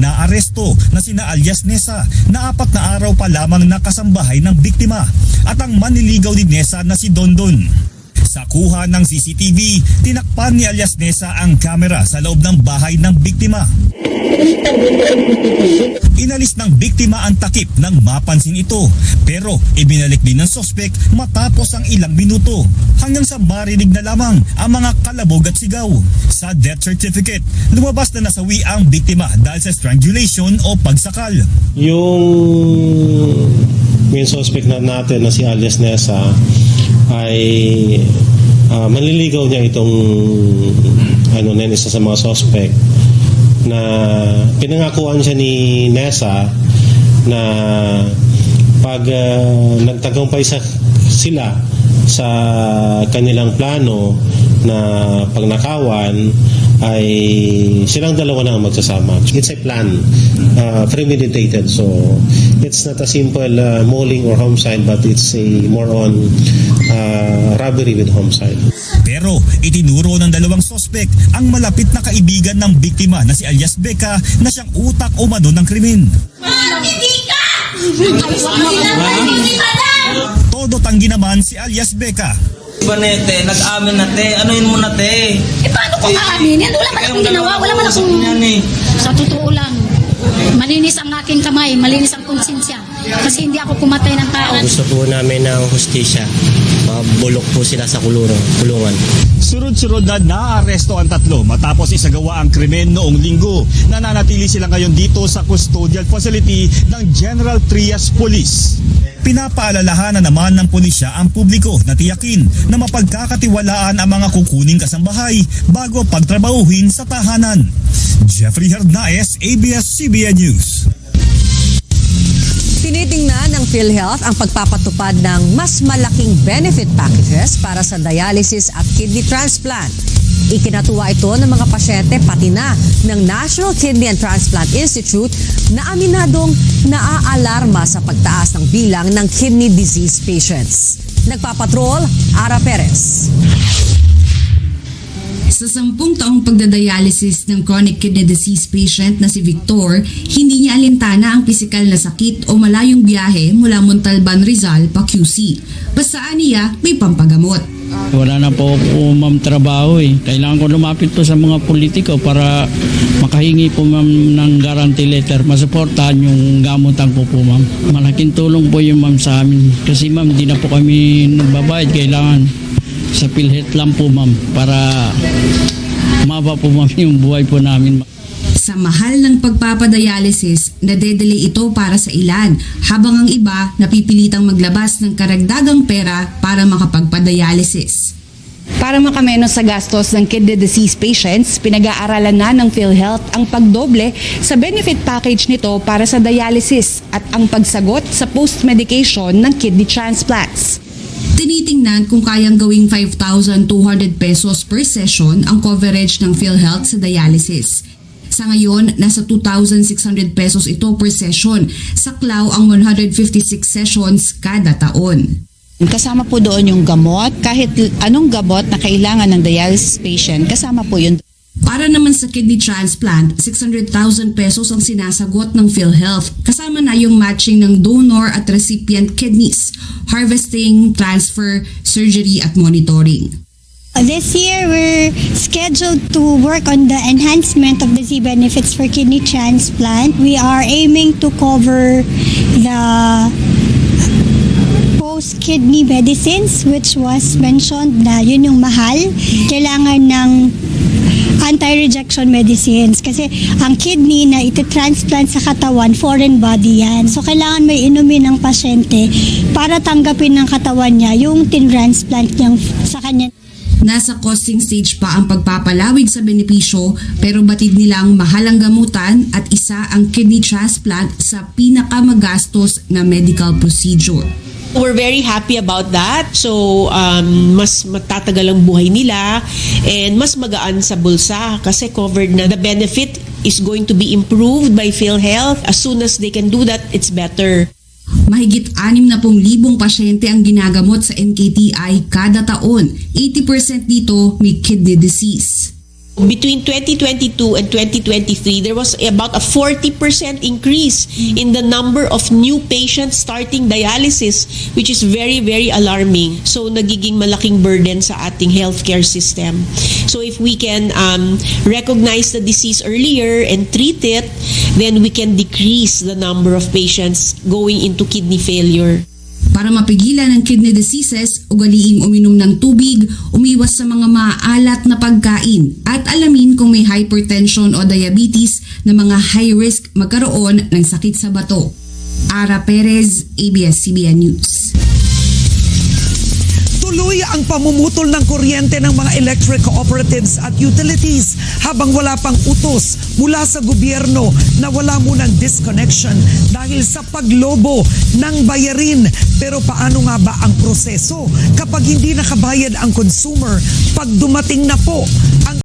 naaresto na sina alias Nessa na 4 na araw pa lamang nakasambahay ng biktima at ang manliligaw ni Nessa na si Dondon. Sa kuha ng CCTV, tinakpan ni alias Nessa ang kamera sa loob ng bahay ng biktima. Inalis ng biktima ang takip nang mapansin ito, pero ibinalik din ng sospek matapos ang ilang minuto hanggang sa marinig na lamang ang mga kalabog at sigaw. Sa death certificate, lumabas na nasawi ang biktima dahil sa strangulation o pagsakal. Yung suspect natin na si alias Nessa ay manliligaw niya itong isa sa mga suspect na pinangakuan siya ni Nessa na pag nagtagumpay sila sa kanilang plano na pagnakawan ay silang dalawa na ang magsasama. It's a plan, premeditated, so it's not a simple mauling or homicide, but it's a more on robbery with homicide. Pero itinuro ng dalawang sospek ang malapit na kaibigan ng biktima na si alias Becca na siyang utak umano ng krimen. Todo tanggi naman si alias Becca. Banete, nag-amin na te. Anuin mo na te. Paano ko aaminin? Wala man akong ginawa. Wala man akong... Sa totoo lang, malinis ang aking kamay, malinis ang konsensya. Kasi hindi ako kumatay ng tao. Gusto po namin ng hustisya. Mabulok po sila sa kulungan. Sunod-sunod na naaresto ang 3 matapos isagawa ang krimen noong linggo. Nananatili sila ngayon dito sa custodial facility ng General Trias Police. Pinapaalalahanan naman ng pulisya ang publiko na tiyakin na mapagkakatiwalaan ang mga kukuning kasambahay bago pagtrabahuhin sa tahanan. Jeffrey Hernaez, ABS-CBN News. Tinitingnan ng PhilHealth ang pagpapatupad ng mas malaking benefit packages para sa dialysis at kidney transplant. Ikinatuwa ito ng mga pasyente pati na ng National Kidney and Transplant Institute na aminadong naaalarma sa pagtaas ng bilang ng kidney disease patients. Nagpapatrol, Ara Perez. Sa 10 taong pagdadialysis ng chronic kidney disease patient na si Victor, hindi niya alintana ang pisikal na sakit o malayong biyahe mula Montalban, Rizal pa QC. Basta niya may pampagamot. Wala na po ako trabaho eh. Kailangan ko lumapit po sa mga politiko para makahingi po ma'am ng guarantee letter. Masuportahan yung gamutan ko po ma'am. Malaking tulong po yung ma'am sa amin. Kasi ma'am di na po kami nagbabayad. Kailangan sa PhilHealth lang po ma'am para mapa po ma'am yung buhay po namin. Sa mahal ng pagpapadialysis, nadedelay ito para sa ilan, habang ang iba napipilitang maglabas ng karagdagang pera para makapagpadialysis. Para makamenos sa gastos ng kidney disease patients, pinag-aaralan na ng PhilHealth ang pagdoble sa benefit package nito para sa dialysis at ang pagsagot sa post-medication ng kidney transplants. Tinitingnan kung kayang gawing 5,200 pesos per session ang coverage ng PhilHealth sa dialysis. Sa ngayon, nasa 2,600 pesos ito per session. Saklaw ang 156 sessions kada taon. Kasama po doon yung gamot, kahit anong gamot na kailangan ng dialysis patient, kasama po yun. Para naman sa kidney transplant, 600,000 pesos ang sinasagot ng PhilHealth. Kasama na yung matching ng donor at recipient kidneys, harvesting, transfer, surgery at monitoring. This year, we're scheduled to work on the enhancement of the Z benefits for kidney transplant. We are aiming to cover the post-kidney medicines, which was mentioned na yun yung mahal. Kailangan ng anti-rejection medicines kasi ang kidney na iti-transplant sa katawan, foreign body yan. So, kailangan may inumin ng pasyente para tanggapin ng katawan niya yung tin-transplant niya sa kanya. Nasa costing stage pa ang pagpapalawig sa benepisyo, pero batid nilang mahal ang gamutan at isa ang kidney transplant sa pinakamagastos na medical procedure. We're very happy about that. So, mas matatagal ang buhay nila and mas magaan sa bulsa kasi covered na. The benefit is going to be improved by PhilHealth. As soon as they can do that, it's better. Mahigit 60,000 pasyente ang ginagamot sa NKTI kada taon. 80% dito may kidney disease. Between 2022 and 2023, there was about a 40% increase in the number of new patients starting dialysis, which is very, very alarming. So, nagiging malaking burden sa ating healthcare system. So, if we can recognize the disease earlier and treat it, then we can decrease the number of patients going into kidney failure. Para mapigilan ang kidney diseases, ugaliing uminom ng tubig, umiwas sa mga maaalat na pagkain, at alamin kung may hypertension o diabetes na mga high risk magkaroon ng sakit sa bato. Ara Perez, ABS-CBN News. Tuloy ang pamumutol ng kuryente ng mga electric cooperatives at utilities habang wala pang utos mula sa gobyerno na wala munang disconnection dahil sa paglobo ng bayarin. Pero paano nga ba ang proseso kapag hindi nakabayad ang consumer pag dumating na po ang